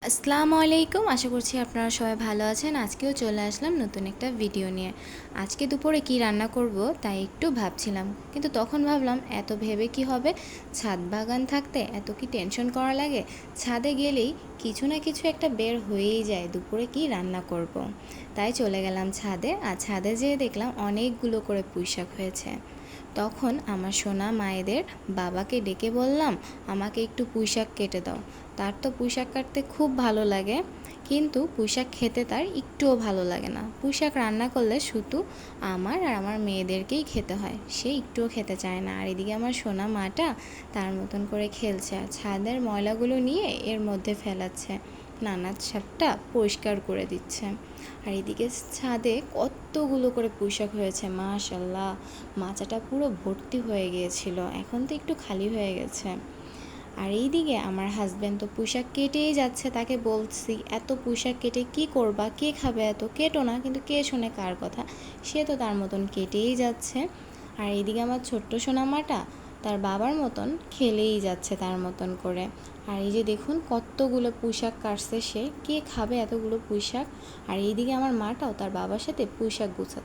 আসসালামু আলাইকুম। আশা করছি আপনারা সবাই ভালো আছেন। আজকেও চলে আসলাম নতুন একটা ভিডিও নিয়ে। আজকে দুপুরে কি রান্না করব তাই একটু ভাবছিলাম, কিন্তু তখন ভাবলাম এত ভেবে কি হবে, ছাদ বাগান থাকতে এত কি টেনশন করা লাগে। ছাদে গেলেই কিছু না কিছু একটা বের হয়েই যায় দুপুরে কি রান্না করব। তাই চলে গেলাম ছাদে, আর ছাদে যেয়ে দেখলাম অনেকগুলো করে পুঁইশাক হয়েছে। তখন আমার সোনা মায়েদের বাবাকে ডেকে বললাম, আমাকে একটু পুঁইশাক কেটে দাও। তার তো পুঁইশাক কাটতে খুব ভালো লাগে, কিন্তু পুঁইশাক খেতে তার একটুও ভালো লাগে না। পুঁইশাক রান্না করলে শুধু আমার আর আমার মেয়েদেরকেই খেতে হয়, সে একটুও খেতে চায় না। আর এদিকে আমার সোনা মাটা তার মতন করে খেলছে আর ছাদের ময়লাগুলো নিয়ে এর মধ্যে ফেলাচ্ছে, নানা ছাদটা পরিষ্কার করে দিচ্ছে। আর এদিকে ছাদে কতগুলো করে পুঁইশাক হয়েছে, মাশাল্লাহ, মাচাটা পুরো ভর্তি হয়ে গিয়েছিল, এখন তো একটু খালি হয়ে গেছে। আর এইদিকে আমার হাজব্যান্ড তো পুঁইশাক কেটেই যাচ্ছে, তাকে বলছি এত পুঁইশাক কেটে কি করবা, কে খাবে, এত কেটো না, কিন্তু কে শোনে কার কথা, সে তো তার মতন কেটেই যাচ্ছে। আর এইদিকে আমার ছোট্ট সোনামাটা তার বাবার মতন খেলেই যাচ্ছে তার মতন করে। আর এই যে দেখুন কতগুলো পুঁইশাক কাটছে সে, কে খাবে এতগুলো পুঁইশাক। আর এইদিকে আমার মাটাও তার বাবার সাথে পুঁইশাক গুছাচ্ছে।